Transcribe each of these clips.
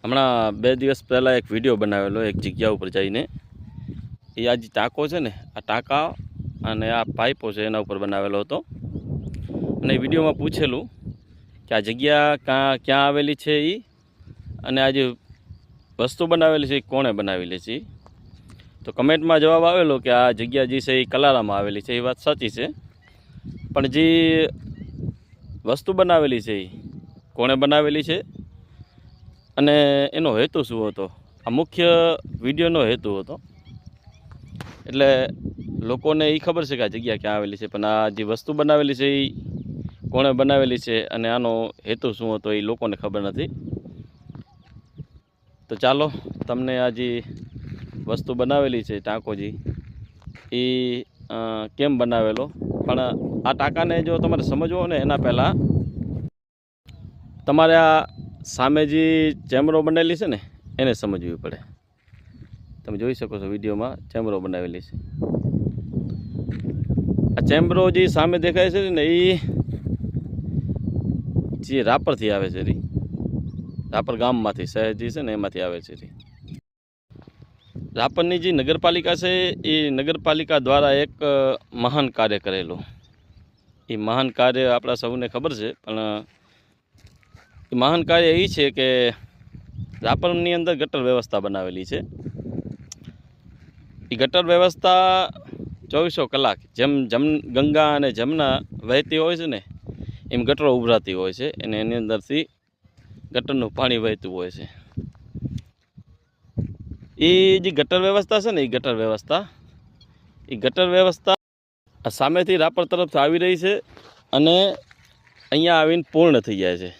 હમણાં 2 દિવસ પહેલાં એક વિડીયો બનાવેલો એક જગ્યા ઉપર જઈને. એ આ જે ટાંકો છે ને, આ ટાંકા અને આ પાઇપો છે એના ઉપર બનાવેલો હતો. અને એ વિડીયોમાં પૂછેલું કે આ જગ્યા ક્યાં આવેલી છે એ, અને આ જે વસ્તુ બનાવેલી છે એ કોણે બનાવેલી છે. તો કમેન્ટમાં જવાબ આવેલો કે આ જગ્યા જે છે એ કલારામાં આવેલી છે. એ વાત સાચી છે, પણ જે વસ્તુ બનાવેલી છે એ કોણે બનાવેલી છે અને એનો હેતુ શું હતો, આ મુખ્ય વિડીયોનો હેતુ હતો. એટલે લોકોને એ ખબર છે કે આ જગ્યા ક્યાં આવેલી છે, પણ આ જે વસ્તુ બનાવેલી છે એ કોણે બનાવેલી છે અને આનો હેતુ શું હતો એ લોકોને ખબર નથી. તો ચાલો તમને આ જે વસ્તુ બનાવેલી છે ટાંકોજી, એ કેમ બનાવેલો, પણ આ ટાંકાને જો તમારે સમજવો ને એના પહેલાં તમારે આ સામે જે ચેમ્બરો બનેલી છે ને એને સમજવી પડે. તમે જોઈ શકો છો વિડીયોમાં ચેમ્બરો બનાવેલી છે. આ ચેમ્બરો જે સામે દેખાય છે ને એ જે રાપરથી આવે છે, રાપર ગામમાંથી, શહેર જે છે ને એમાંથી આવે છે. રાપરની જે નગરપાલિકા છે એ નગરપાલિકા દ્વારા એક મહાન કાર્ય કરેલું. એ મહાન કાર્ય આપણા સૌને ખબર છે, પણ એ મહાન કાર્ય એ છે કે રાપરની અંદર ગટર વ્યવસ્થા બનાવેલી છે. એ ગટર વ્યવસ્થા 24 કલાક જેમ ગંગા અને જમના વહેતી હોય છે ને એમ ગટરો ઉભરાતી હોય છે, અને એની અંદરથી ગટરનું પાણી વહેતું હોય છે. એ જે ગટર વ્યવસ્થા છે ને એ ગટર વ્યવસ્થા સામેથી રાપર તરફ આવી રહી છે અને અહીંયા આવીને પૂર્ણ થઈ જાય છે.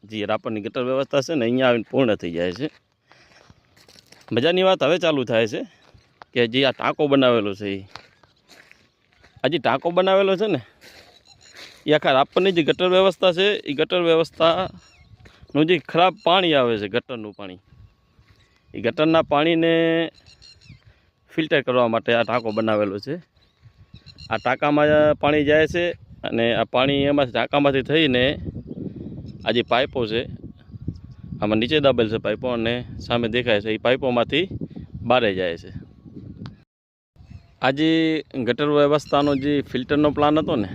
જે રાપરની ગટર વ્યવસ્થા છે ને અહીંયા આવીને પૂર્ણ થઈ જાય છે. મજાની વાત હવે ચાલુ થાય છે કે જે આ ટાંકો બનાવેલો છે આ જે ટાંકો બનાવેલો છે ને એ આખા રાપરની જે ગટર વ્યવસ્થા છે એ ગટર વ્યવસ્થાનું જે ખરાબ પાણી આવે છે, ગટરનું પાણી, એ ગટરના પાણીને ફિલ્ટર કરવા માટે આ ટાંકો બનાવેલો છે. આ ટાંકામાં પાણી જાય છે અને આ પાણી એમાંથી ટાંકામાંથી થઈને આ જે પાઇપો છે, આમાં નીચે દાબેલ છે પાઇપો, અને સામે દેખાય છે એ પાઇપોમાંથી બહાર જાય છે. આ જે ગટર વ્યવસ્થાનો જે ફિલ્ટરનો પ્લાન હતો ને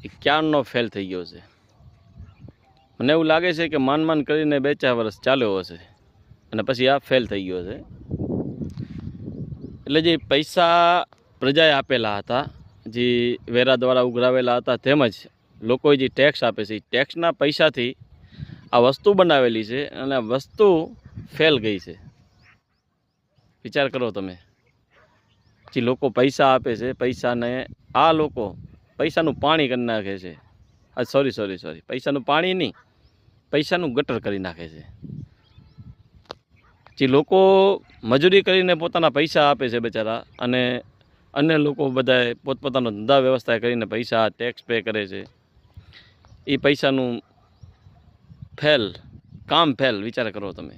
એ ક્યારનો ફેલ થઈ ગયો છે. મને એવું લાગે છે કે માંડ કરીને 2-4 વર્ષ ચાલ્યો હશે અને પછી આ ફેલ થઈ ગયો છે. એટલે જે પૈસા પ્રજાએ આપેલા હતા, જે વેરા દ્વારા ઉઘરાવેલા હતા, તેમજ લોકોએ જે ટેક્સ આપે છે એ ટેક્સના પૈસાથી આ વસ્તુ બનાવેલી છે અને આ વસ્તુ ફેલ ગઈ છે. વિચાર કરો તમે, જે લોકો પૈસા આપે છે, પૈસાને આ લોકો પૈસાનું પાણી કરી નાખે છે. સોરી પૈસાનું પાણી નહીં, પૈસાનું ગટર કરી નાખે છે. જે લોકો મજૂરી કરીને પોતાના પૈસા આપે છે બિચારા, અને અન્ય લોકો બધાએ પોતપોતાનો ધંધા વ્યવસ્થા કરીને પૈસા ટેક્સ પે કરે છે, એ પૈસાનું કામ ફેલ. વિચાર કરો તમે.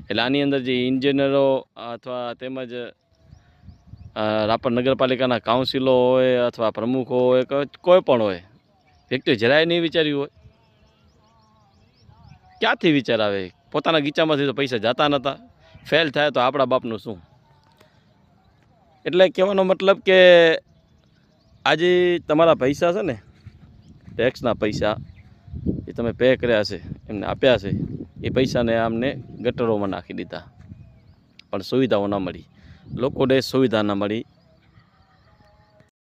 એટલે આની અંદર જે ઇન્જિનિયરો અથવા તેમજ રાપર નગરપાલિકાના કાઉન્સિલો હોય અથવા પ્રમુખો હોય, કોઈ પણ હોય, વ્યક્તિ જરાય નહીં વિચાર્યું હોય. ક્યાંથી વિચાર આવે? પોતાના ગીચામાંથી તો પૈસા જતા નહોતા. ફેલ થાય તો આપણા બાપનું શું? એટલે કહેવાનો મતલબ કે આજે તમારા પૈસા છે ને, ટેક્સના પૈસા એ તમે પે કર્યા છે, એમને આપ્યા છે, એ પૈસાને આમને ગટરોમાં નાખી દીધા, પણ સુવિધાઓ ન મળી. લોકોને સુવિધા ન મળી,